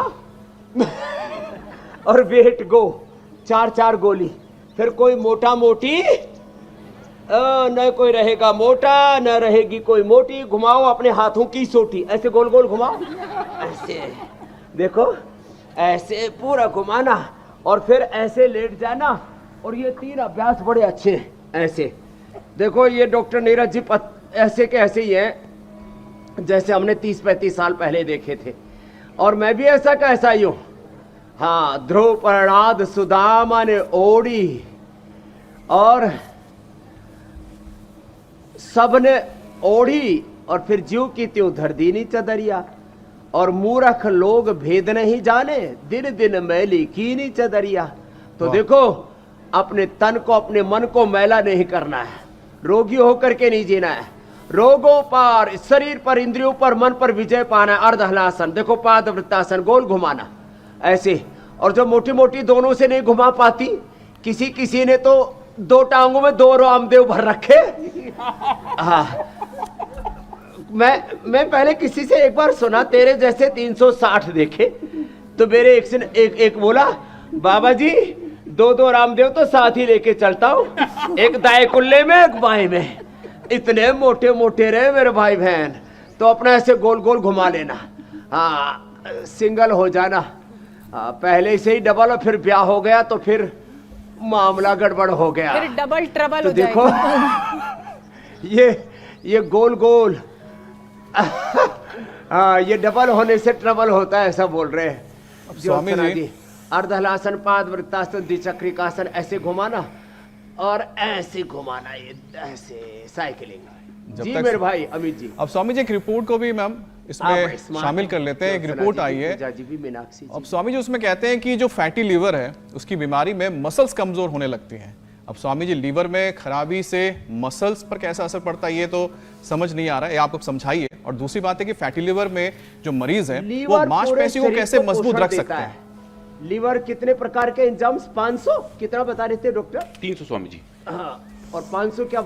और वेट गो 4 गोली। फिर कोई मोटा मोटी न कोई रहेगा मोटा, न रहेगी कोई मोटी। घुमाओ अपने हाथों की सोटी, ऐसे गोल गोल घुमाओ, ऐसे देखो, ऐसे पूरा घुमाना और फिर ऐसे लेट जाना। और ये 3 अभ्यास बड़े अच्छे हैं। ऐसे देखो, ये डॉक्टर नीरज जी ऐसे के ऐसे ही हैं जैसे हमने 30-35 साल पहले देखे थे। और मैं भी ऐसा का ऐसा ही हूँ। हाँ, ध्रुव प्रणाद सुदामा ने ओढ़ी और सबने ओढ़ी और फिर जीव की त्यों धर दीनी चदरिया। और मूर्ख लोग भेद नहीं जाने, दिन दिन मैली कीनी चदरिया। तो देखो, अपने तन को, अपने मन को मैला नहीं करना है, रोगी होकर के नहीं जीना है। रोगों पर, शरीर पर, इंद्रियों पर, मन पर विजय पाना है। अर्धहलासन, देखो पाद वृत्तासन, गोल घुमाना ऐसे। और जो मोटी मोटी दोनों से नहीं घुमा पाती, किसी किसी ने तो 2 टांगों में 2 रामदेव भर रखे। हाँ, मैं पहले किसी से एक बार सुना, तेरे जैसे 360 देखे। तो मेरे एक बोला, बाबा जी 2 रामदेव तो साथ ही लेके चलता हूँ, एक दाएं कुल्ले में एक बाएं में। इतने मोटे मोटे रहे मेरे भाई बहन। तो अपना ऐसे गोल गोल घुमा लेना। हाँ, सिंगल हो जाना। पहले से ही डबल और फिर ब्याह हो गया तो फिर मामला गड़बड़ हो गया, फिर डबल ट्रबल तो हो देखो ये गोल गोल हाँ, ये डबल होने से ट्रबल होता है, ऐसा बोल रहे हैं स्वामी जी। अर्धहलासन, पाद वृत्तासन, द्विचक्रिकासन, ऐसे घुमाना और ऐसे घुमाना, ये ऐसे साइकिलिंग। जी मेरे भाई अमित जी। अब स्वामी जी एक रिपोर्ट को भी मैम इसमें शामिल कर लेते हैं। एक रिपोर्ट आई है। अब स्वामी जी उसमें कहते हैं कि जो फैटी लीवर है उसकी बीमारी में मसल्स कमजोर होने लगती हैं। अब स्वामी जी, लीवर में खराबी से मसल्स पर कैसा असर पड़ता है, ये तो समझ नहीं आ रहा है, ये आप समझाइए। और दूसरी बात है कि फैटी लिवर में जो मरीज है वो लीवर मांसपेशी पूरे को कैसे शरीर को मजबूत पोषण रख देता सकते है। हैं? लीवर कितने प्रकार के एंजाइम्स? 500 कितना बता रहे थे डॉक्टर? 300 स्वामी जी। हाँ, और 500 क्या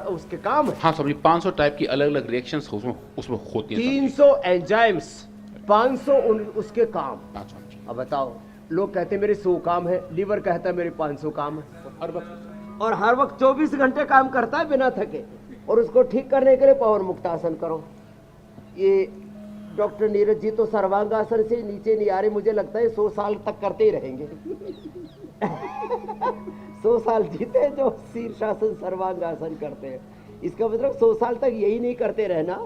उसके काम है? हाँ स्वामी जी, 500 टाइप की अलग अलग रिएक्शंस उसमें होती हैं। 300 एंजाइम्स, 500 उसके काम। हाँ स्वामी जी। अब बताओ, लोग कहते हैं मेरे 100 काम है, लीवर कहता है मेरे 500 काम है, और हर वक्त 24 घंटे काम करता है बिना थके। और उसको ठीक करने के लिए पवन मुक्तासन करो। ये डॉक्टर नीरज जी तो सर्वांगासन से नीचे नहीं आ रहे, मुझे लगता है 100 साल तक करते ही रहेंगे। 100 साल जीते जो शीर्षासन सर्वांगासन करते हैं, इसका मतलब 100 साल तक यही नहीं करते रहना।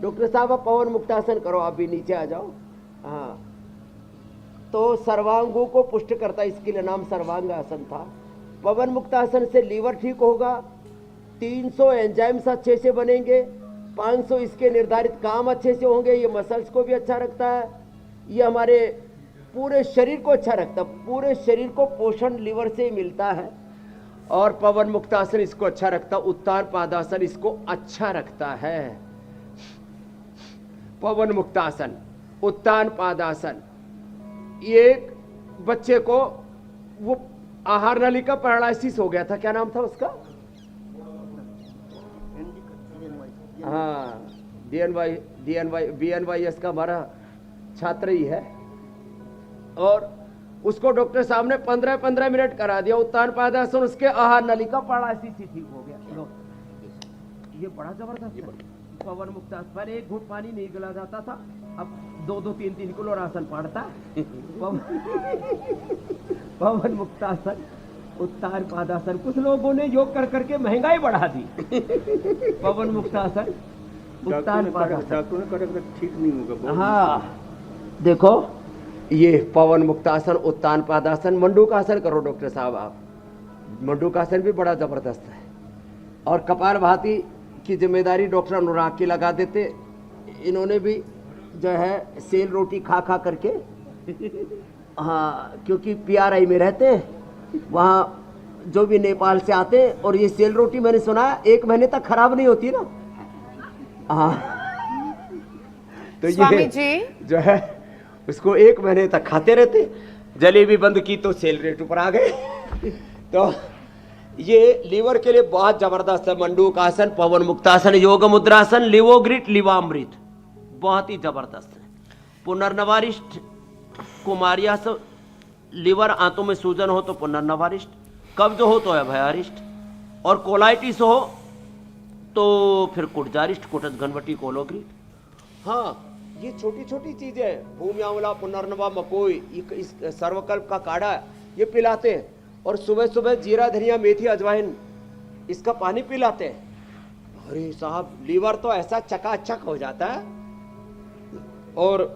डॉक्टर साहब आप पवन मुक्तासन करो, आप भी नीचे आ जाओ। हाँ, तो सर्वांगों को पुष्ट करता है, इसके लिए नाम सर्वांगासन था। पवन मुक्तासन से लीवर ठीक होगा, 300 एंजाइम्स अच्छे से बनेंगे, 500 इसके निर्धारित काम अच्छे से होंगे। ये मसल्स को भी अच्छा रखता है, ये हमारे पूरे शरीर को अच्छा रखता है। पूरे शरीर को पोषण लीवर से ही मिलता है। और पवन मुक्तासन इसको अच्छा रखता है, उत्तान पादासन इसको अच्छा रखता है। पवन मुक्तासन, उत्तान पादासन, एक बच्चे को वो आहार नली का पैरालिसिस हो गया था, क्या नाम था उसका? हाँ, BNYS का हमारा छात्र ही है। और उसको डॉक्टर साहब ने 15-15 मिनट करा दिया उत्तान पादासन, उसके आहार नली का पैरालिसिस ही ठीक हो गया। लो, ये बड़ा जबरदस्त है। पवन मुक्तासन पर एक घूंट पानी नहीं गिला जाता था, अब 2-2, 3-3 किलो राशन पड़ता है। पवन मुक्तासन, उत्तान पादासन, कुछ लोगों ने योग कर करके महंगाई बढ़ा दी। पवन मुक्तासन, उत्तान पादासन, डॉक्टर ने कहा ठीक नहीं होगा। हाँ, देखो ये पवन मुक्तासन, उत्तान पादासन, मंडूकासन करो डॉक्टर साहब आप। मंडूकासन भी बड़ा जबरदस्त है। और कपालभाति की जिम्मेदारी डॉक्टर अनुराग की लगा देते। इन्होंने भी जो है सेल रोटी खा खा करके, हाँ, क्योंकि PRI में रहते हैं, वहाँ जो भी नेपाल से आते हैं, और ये सेल रोटी मैंने सुना 1 महीने तक खराब नहीं होती ना। हाँ, तो स्वामी ये जी जो है उसको 1 महीने तक खाते रहते। जलेबी बंद की तो सेल रेट ऊपर आ गए। तो ये लीवर के लिए बहुत जबरदस्त है। मंडूकासन, पवन मुक्तासन, योग मुद्रासन, लिवोग्रिट, लिवामृत, बहुत ही जबरदस्त है। पुनर्नवारिष्ट, कुमारियास, लीवर आंतों में सूजन हो तो पुनर्नवारिष्ट, कब्ज हो तो अभयारिष्ट, और कोलाइटिस हो तो फिर कुटजारिष्ट, कुटज घनवटी, कोलोग्रिट। हाँ, ये छोटी छोटी चीजें, भूमि आंवला, पुनर्नवा, मकोई, इस सर्वकल्प का काढ़ा ये पिलाते हैं। और सुबह सुबह जीरा, धनिया, मेथी, अजवाइन इसका पानी पिलाते हैं। अरे साहब, लीवर तो ऐसा चकाचक हो जाता है। और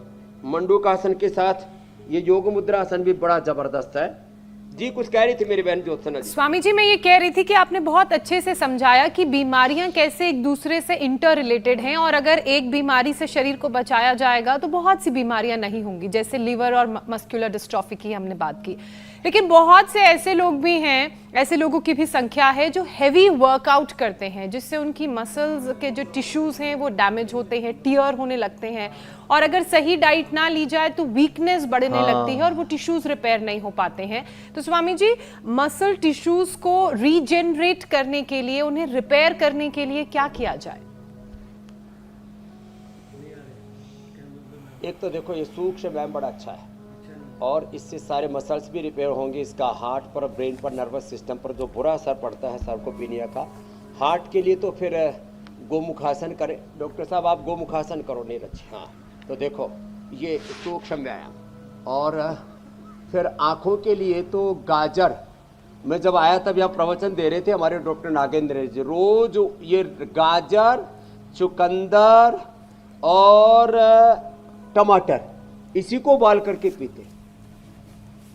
मंडूकासन के साथ ये योग मुद्रासन भी बड़ा जबरदस्त है। जी कुछ कह रही थी मेरी बहन ज्योत्सना जी। स्वामी जी, मैं ये कह रही थी कि आपने बहुत अच्छे से समझाया कि बीमारियां कैसे एक दूसरे से इंटर रिलेटेड हैं, और अगर एक बीमारी से शरीर को बचाया जाएगा तो बहुत सी बीमारियां नहीं होंगी, जैसे लीवर और मस्कुलर डिस्ट्रॉफी की हमने बात की। लेकिन बहुत से ऐसे लोग भी हैं, ऐसे लोगों की भी संख्या है जो हैवी वर्कआउट करते हैं, जिससे उनकी मसल्स के जो टिश्यूज हैं वो डैमेज होते हैं, टियर होने लगते हैं, और अगर सही डाइट ना ली जाए तो वीकनेस बढ़ने लगती है और वो टिश्यूज रिपेयर नहीं हो पाते हैं। तो स्वामी जी, मसल टिश्यूज को रीजेनरेट करने के लिए, उन्हें रिपेयर करने के लिए क्या किया जाए? एक तो देखो ये सूक्ष्म व्यायाम बड़ा अच्छा है, और इससे सारे मसल्स भी रिपेयर होंगे। इसका हार्ट पर, ब्रेन पर, नर्वस सिस्टम पर जो बुरा असर पड़ता है सार्कोपीनिया का, हार्ट के लिए तो फिर गोमुखासन करें। डॉक्टर साहब आप गोमुखासन करो नीरज। हाँ, तो देखो ये सूक्ष्म व्यायाम। और फिर आँखों के लिए तो गाजर, मैं जब आया तब यहाँ प्रवचन दे रहे थे हमारे डॉक्टर नागेंद्र जी, रोज ये गाजर, चुकंदर और टमाटर इसी को उबाल करके पीते।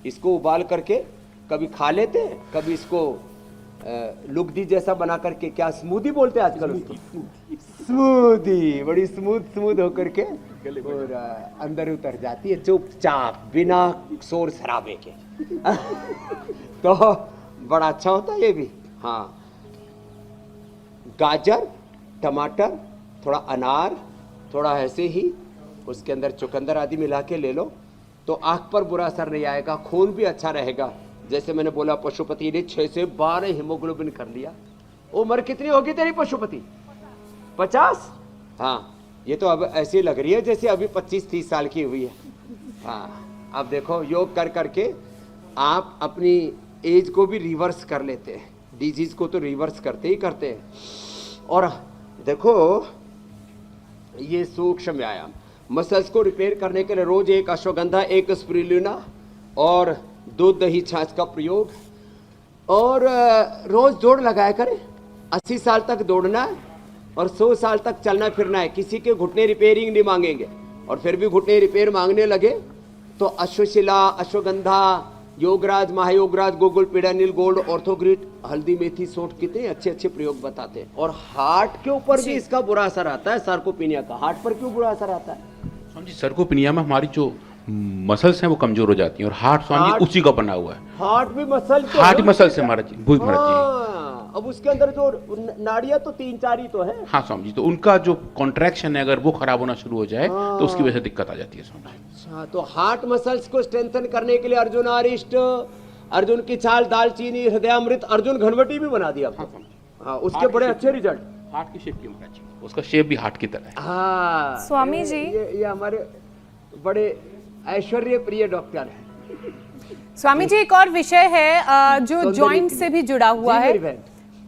इसको उबाल करके कभी खा लेते हैं, कभी इसको लुगदी जैसा बना करके, क्या स्मूदी बोलते हैं आजकल उसको, स्मूदी, बड़ी स्मूथ होकर के और अंदर उतर जाती है चुपचाप बिना शोर शराबे के। तो बड़ा अच्छा होता है ये भी। हाँ, गाजर, टमाटर, थोड़ा अनार, थोड़ा ऐसे ही उसके अंदर चुकंदर आदि मिला के ले लो तो आँख पर बुरा असर नहीं आएगा, खून भी अच्छा रहेगा। जैसे मैंने बोला पशुपति ने 6 से 12 हीमोग्लोबिन कर लिया। उम्र कितनी होगी तेरी पशुपति? 50? हाँ, ये तो अब ऐसी लग रही है जैसे अभी 25-30 साल की हुई है। हाँ, अब देखो योग कर करके आप अपनी एज को भी रिवर्स कर लेते हैं, डिजीज को तो रिवर्स करते ही करते हैं। और देखो ये सूक्ष्म व्यायाम मसल्स को रिपेयर करने के लिए रोज 1 अश्वगंधा, 1 स्पिरुलिना और दूध दही छाछ का प्रयोग, और रोज दौड़ लगाया करें। 80 साल तक दौड़ना है और 100 साल तक चलना फिरना है। किसी के घुटने रिपेयरिंग नहीं मांगेंगे, और फिर भी घुटने रिपेयर मांगने लगे तो अश्वशिला, अश्वगंधा, योगराज, महायोगराज, गोकुल पीड़ा, नील गोल्ड, ऑर्थोग्रिट, हल्दी मेथी, सोंठ, कितने अच्छे अच्छे प्रयोग बताते हैं। और हार्ट के ऊपर भी इसका बुरा असर आता है, सार्कोपीनिया का। हार्ट पर क्यों बुरा असर आता है? स्वामी जी सर्कोपिनिया में हमारी जो मसल्स हैं वो कमजोर हो जाती हैं, और हार्ट स्वामी जी उसी का बना हुआ है। हार्ट भी मसल तो हार्ट मसल से हमारा भूख महाराज जी। हाँ, अब उसके अंदर जो नाड़ियां तो 3-4 ही तो है। हाँ स्वामी जी, तो उनका जो कॉन्ट्रैक्शन है अगर वो खराब होना शुरू हो जाए तो उसकी वजह से दिक्कत आ जाती है स्वामी जी। अच्छा, तो हार्ट मसल्स को स्ट्रेंथन करने के लिए अर्जुन आरिष्ट, अर्जुन की छाल, दालचीनी, हृदयामृत, अर्जुन घनवटी भी बना दिया आपको। हाँ, उसके बड़े अच्छे रिजल्ट। हार्ट की शेप की महाराज जी, उसका शेप भी हार्ट की तरह है। हाँ स्वामी जी। ये हमारे बड़े ऐश्वर्य प्रिय डॉक्टर है। स्वामी जी, एक और विषय है जो जॉइंट से भी जुड़ा हुआ जी, मेरी है, बहन।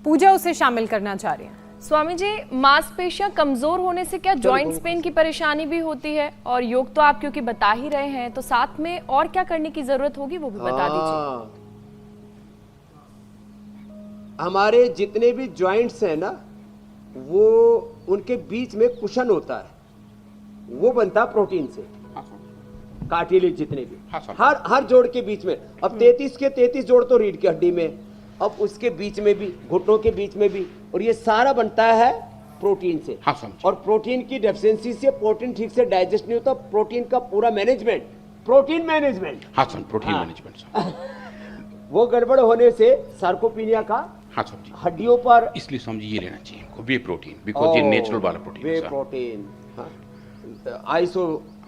पूजा उसे शामिल करना चाह रही है। स्वामी जी, मांसपेशियां कमजोर होने से क्या जॉइंट्स पेन की परेशानी भी होती है? और योग तो आप क्योंकि बता ही रहे हैं, तो साथ में और क्या करने की जरूरत होगी वो भी बता दीजिए। हमारे जितने भी जॉइंट्स हैं ना, वो उनके बीच में कुशन होता है, वो बनता है प्रोटीन से। कार्टिलेज जितने भी हर जोड़ के बीच में। अब 33 के 33 जोड़ तो रीढ़ की हड्डी में, अब उसके बीच में भी, घुटनों के बीच में भी, और ये सारा बनता है प्रोटीन से। और प्रोटीन की डेफिशिएंसी से प्रोटीन ठीक से डाइजेस्ट नहीं होता। प्रोटीन का पूरा management, protein management, protein management वो गड़बड़ होने से सार्कोपीनिया का हड्डियों पर, इसलिए स्वामी जी ये लेना चाहिए वे प्रोटीन, बिकॉज़ ये नेचुरल वाला प्रोटीन वे प्रोटीन।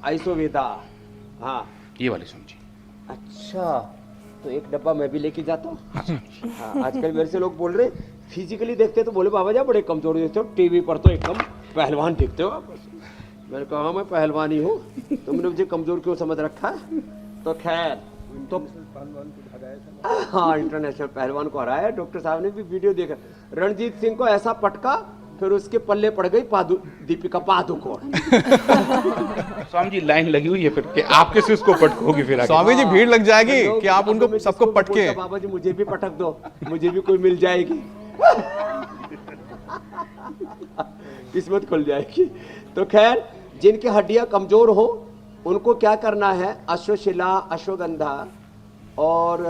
आइसोवेदा, हाँ ये वाले स्वामी जी। अच्छा, तो एक डब्बा मैं भी लेके जाता हूँ। हाँ, आजकल मेरे से लोग बोल रहे फिजिकली देखते तो बोले बाबा जी बड़े कमजोर दिखते हो, टीवी पर तो एकदम पहलवान दिखते हो आप। मैंने कहा हाँ मैं पहलवान ही हूँ, तुमने मुझे कमजोर क्यों समझ रखा है? तो खैर, तो हाँ इंटरनेशनल पहलवान को हराया। डॉक्टर साहब ने भी वीडियो देखा, रणजीत सिंह को ऐसा पटका, फिर उसके पल्ले पड़ गई दीपिका पादुकोण। स्वामी जी लाइन लगी हुई है फिर कि आप कैसे उसको पटकोगे? फिर स्वामी जी भीड़ लग जाएगी कि आप उनको सबको पटके। बाबा जी मुझे भी पटक दो, मुझे भी कोई मिल जाएगी, किस्मत खुल जाएगी। तो खैर, जिनकी हड्डियां कमजोर हो उनको क्या करना है? अश्वशिला, अश्वगंधा, और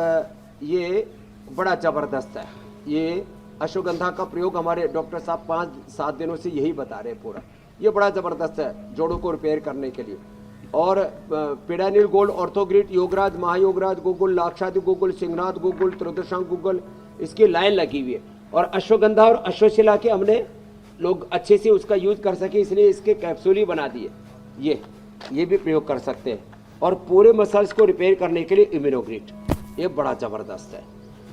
ये बड़ा जबरदस्त है। ये अश्वगंधा का प्रयोग हमारे डॉक्टर साहब 5-7 दिनों से यही बता रहे हैं पूरा। ये बड़ा जबरदस्त है जोड़ों को रिपेयर करने के लिए। और पीड़ानील गोल्ड, ऑर्थोग्रिट, योगराज, महायोगराज, गोकुल, लाक्षादि गोकुल, सिंहनाथ गोकुल, त्रिदशांग गोकुल, इसकी लाइन लगी हुई है। और अश्वगंधा और अश्वशिला के हमने लोग अच्छे से उसका यूज कर सके, इसलिए इसके कैप्सूल ही बना दिए। ये भी प्रयोग कर सकते हैं। और पूरे मसल्स को रिपेयर करने के लिए इम्यूनोग्रिट, ये बड़ा जबरदस्त है।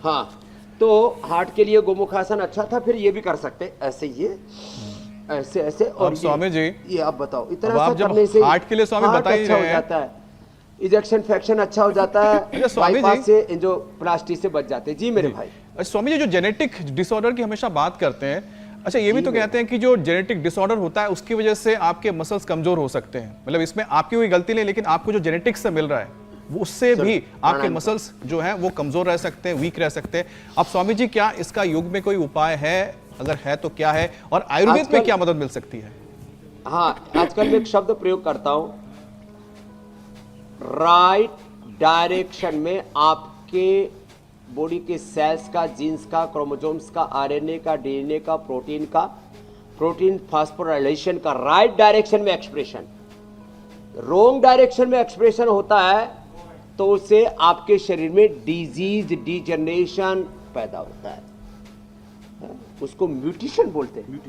हाँ, तो हार्ट के लिए गोमुखासन अच्छा था, फिर ये भी कर सकते ऐसे, ये ऐसे ऐसे। और स्वामी जी ये आप बताओ, इतना आप जब करने से हार्ट के लिए स्वामी बताइए अच्छा हो जाता है, इजेक्शन फ्रैक्शन अच्छा हो जाता है, बाईपास से जो प्लास्टिक से बच जाते हैं। जी मेरे भाई। स्वामी जी जो जेनेटिक डिसऑर्डर की हमेशा बात करते हैं, अच्छा ये भी तो कहते हैं कि जो जेनेटिक डिसऑर्डर होता है उसकी वजह से आपके मसल्स कमजोर हो सकते हैं, मतलब इसमें आपकी कोई गलती नहीं, लेकिन आपको जो जेनेटिक्स से मिल रहा है वो उससे भी आपके मसल्स जो हैं वो कमजोर रह सकते हैं, वीक रह सकते हैं। अब स्वामी जी क्या इसका योग में कोई उपाय है? अगर है तो क्या है? और आयुर्वेद में क्या मदद मिल सकती है? हाँ, आजकल मैं एक शब्द प्रयोग करता हूं, राइट डायरेक्शन में आपके बॉडी के सेल्स का, जीन्स का, क्रोमोसोम्स का, आरएनए का, डीएनए का, प्रोटीन फास्फोराइलेशन का राइट डायरेक्शन में एक्सप्रेशन। रॉन्ग डायरेक्शन में एक्सप्रेशन होता है तो उससे आपके शरीर में डिजीज, डिजनरेशन पैदा होता है। उसको म्यूटेशन बोलते हैं।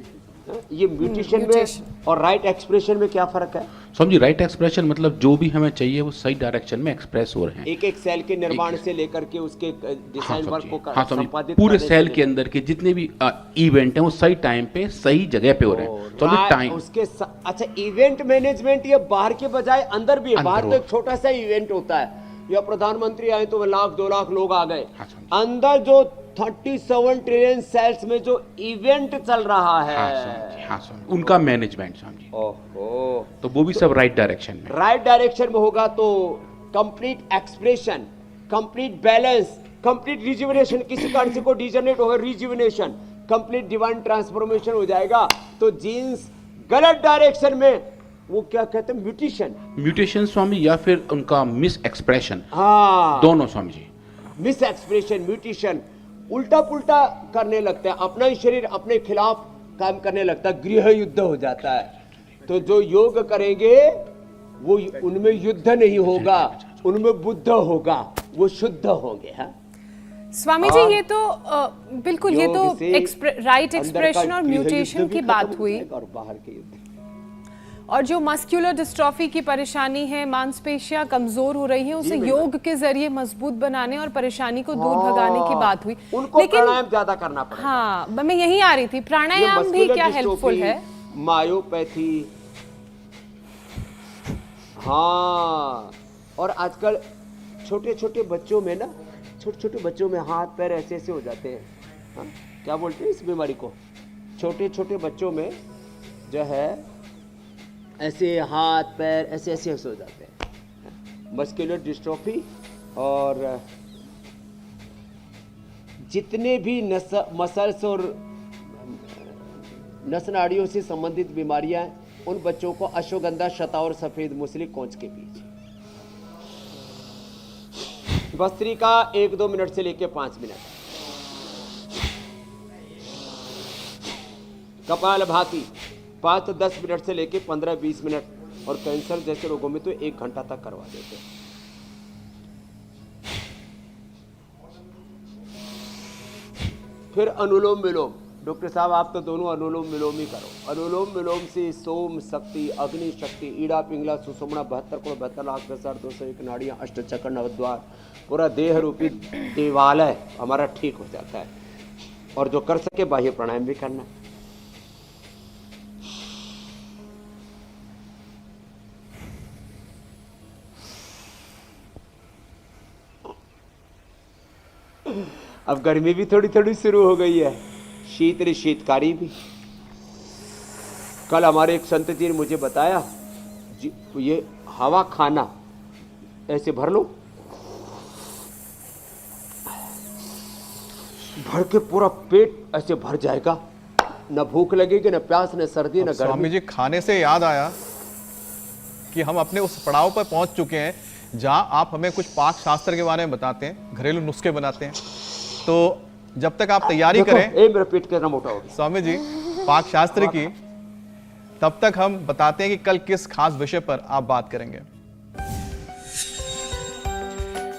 ये म्यूटेशन में और राइट एक्सप्रेशन में क्या फर्क है? स्वामी जी राइट एक्सप्रेशन मतलब जो भी हमें चाहिए वो सही डायरेक्शन में एक्सप्रेस हो रहे हैं। एक एक सेल के निर्माण से लेकर के उसके डिजाइन वर्क को हाँ संपादित पूरे करने सेल से के अंदर के जितने भी इवेंट हैं वो सही टाइम पे सही जगह पे हो रहे हैं। तो अभी टाइम उसके अच्छा इवेंट मैनेजमेंट ये बाहर के बजाय अंदर भी है। बाहर तो एक छोटा सा इवेंट होता है, या प्रधानमंत्री आए तो 1 लाख 2 लाख लोग आ गए। अंदर जो 37 ट्रिलियन सेल्स में जो इवेंट चल रहा है, हाँ स्वामी उनका मैनेजमेंट स्वामी जी। ओहो, तो वो भी सब राइट डायरेक्शन में, राइट डायरेक्शन में होगा तो complete expression, complete balance, complete rejuvenation, किसी कारण को डिजनरेट होगा रिजुविनेशन, कंप्लीट डिवाइन ट्रांसफॉर्मेशन हो जाएगा। तो जीन्स गलत डायरेक्शन में वो क्या कहते हैं म्यूटेशन स्वामी या फिर उनका मिस एक्सप्रेशन, हाँ दोनों Swami ji. Miss expression mutation उल्टा पुल्टा करने लगता है, अपना ही शरीर अपने खिलाफ काम करने लगता है, गृह युद्ध हो जाता है। तो जो योग करेंगे वो उनमें युद्ध नहीं होगा, उनमें बुद्ध होगा, वो शुद्ध होंगे। हाँ स्वामी जी ये तो बिल्कुल ये तो राइट एक्सप्रेशन और म्यूटेशन की बात हुई, और बाहर के युद्ध और जो मस्कुलर डिस्ट्रॉफी की परेशानी है, मांसपेशियां कमजोर हो रही हैं, उसे योग के जरिए मजबूत बनाने और परेशानी को दूर भगाने की बात हुई। उनको प्राणायाम ज्यादा करना पड़ेगा। हाँ मैं यही आ रही थी, प्राणायाम भी क्या हेल्पफुल है? मायोपैथी, हाँ, और आजकल छोटे छोटे बच्चों में ना, छोटे छोटे बच्चों में हाथ पैर ऐसे ऐसे हो जाते हैं। हाँ? क्या बोलते हैं इस बीमारी को? छोटे छोटे बच्चों में जो है ऐसे हाथ पैर ऐसे ऐसे हो जाते हैं, मस्कुलर डिस्ट्रॉफी। और जितने भी मसल्स और नस नाड़ियों से संबंधित बीमारियां हैं, उन बच्चों को अश्वगंधा, शता और सफेद मूसली कोंच के बीच, भस्त्रिका 1-2 मिनट से लेकर 5 मिनट, कपालभाति 5 से 10 मिनट से लेकर 15-20 मिनट, और कैंसर जैसे रोगों में तो 1 घंटा तक करवा देते हैं। फिर अनुलोम विलोम, डॉक्टर साहब आप तो दोनों अनुलोम विलोम ही करो। अनुलोम विलोम से सोम शक्ति, अग्नि शक्ति, ईड़ा पिंगला सुषुम्ना 72 करोड़ 72 लाख 201 नाड़ियां, अष्टचक्र, नवद्वार, पूरा देह रूपी देवालय हमारा ठीक हो जाता है। और जो कर सके बाह्य प्राणायाम भी करना। अब गर्मी भी थोड़ी थोड़ी शुरू हो गई है, शीतकारी भी। कल हमारे एक संत जी ने मुझे बताया, ये हवा खाना ऐसे भर लो, भर के पूरा पेट ऐसे भर जाएगा, न भूख लगेगी, न प्यास, न सर्दी, न गर्मी। स्वामी जी खाने से याद आया कि हम अपने उस पड़ाव पर पहुंच चुके हैं जहां आप हमें कुछ पाक शास्त्र के बारे में बताते हैं, घरेलू नुस्खे बनाते हैं। तो जब तक आप तैयारी करें, मेरा पेट कितना मोटा हो गया स्वामी जी पाक शास्त्र की, तब तक हम बताते हैं कि कल किस खास विषय पर आप बात करेंगे।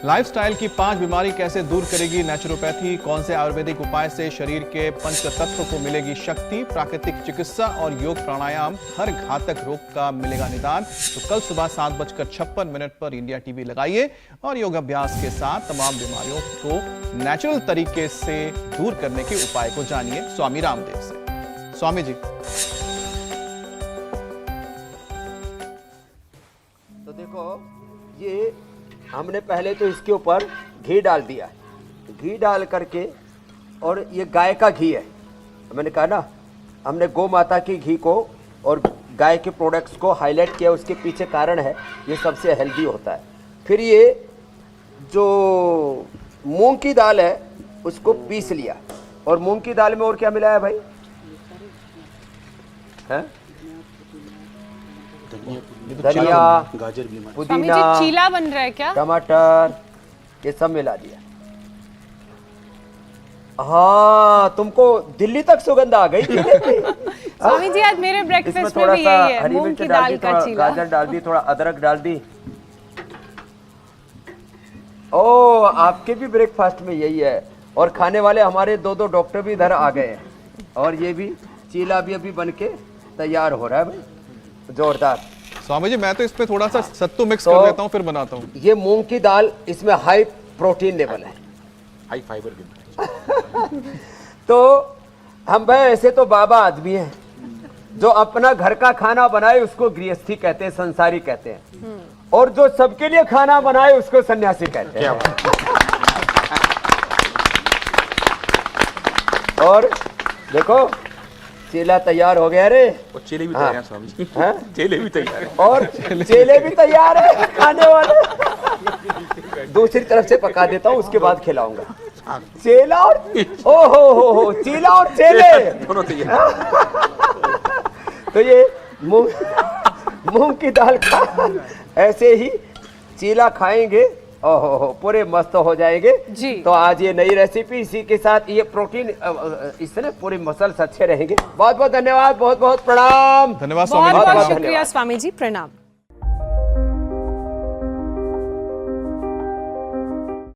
लाइफस्टाइल की 5 बीमारी कैसे दूर करेगी नेचुरोपैथी, कौन से आयुर्वेदिक उपाय से शरीर के पंच तत्व को मिलेगी शक्ति, प्राकृतिक चिकित्सा और योग प्राणायाम, हर घातक रोग का मिलेगा निदान। तो कल सुबह 7:56 पर इंडिया टीवी लगाइए और योग अभ्यास के साथ तमाम बीमारियों को नेचुरल तरीके से दूर करने के उपाय को जानिए स्वामी रामदेव से। स्वामी जी तो देखो, ये हमने पहले तो इसके ऊपर घी डाल दिया, घी डाल करके, और ये गाय का घी है, मैंने कहा ना, हमने गौ माता की घी को और गाय के प्रोडक्ट्स को हाईलाइट किया, उसके पीछे कारण है ये सबसे हेल्दी होता है। फिर ये जो मूंग की दाल है उसको पीस लिया, और मूंग की दाल में और क्या मिला है भाई? है धनिया, गाजर भी, पुदीना, चीला बन रहा है क्या? टमाटर, ये सब मिला दिया। हाँ, तुमको दिल्ली तक सुगंध आ गई। स्वामी जी आज मेरे ब्रेकफास्ट में भी यही है, मूंग की दाल का चीला। गाजर डाल दी, थोड़ा अदरक डाल दी। ओ, आपके भी ब्रेकफास्ट में यही है। और खाने वाले हमारे 2 डॉक्टर भी इधर आ गए हैं, और ये भी चीला भी अभी बन के तैयार हो रहा है भाई, जोरदार। स्वामी जी मैं तो इसमें थोड़ा सा सत्तू मिक्स तो कर देता हूँ फिर बनाता हूँ। ये मूंग की दाल, इसमें हाई प्रोटीन लेवल है, हाई फाइबर भी। तो हम भाई ऐसे तो बाबा आदमी हैं, जो अपना घर का खाना बनाए उसको गृहस्थी कहते हैं, संसारी कहते हैं, और जो सबके लिए खाना बनाए उसको सन्यासी कहते हैं। और देखो चीला तैयार हो गया रे, और चेले भी तैयार हैं स्वामी जी। हैं? चेले भी तैयार हैं। और चेले भी तैयार है खाने वाले। दूसरी तरफ से पका देता हूँ, उसके बाद खिलाऊंगा। चेला और हो चीला और चेले दोनों तैयार। तो ये मूंग की दाल का ऐसे ही चीला खाएंगे, ओहो पूरे मस्त हो जाएंगे जी। तो आज ये नई रेसिपी, इसी के साथ ये प्रोटीन, इससे ना पूरे मसल्स अच्छे रहेंगे। बहुत बहुत धन्यवाद, बहुत बहुत प्रणाम। धन्यवाद स्वामी बहुत जी, बहुत प्रणाम। शुक्रिया स्वामी जी, प्रणाम।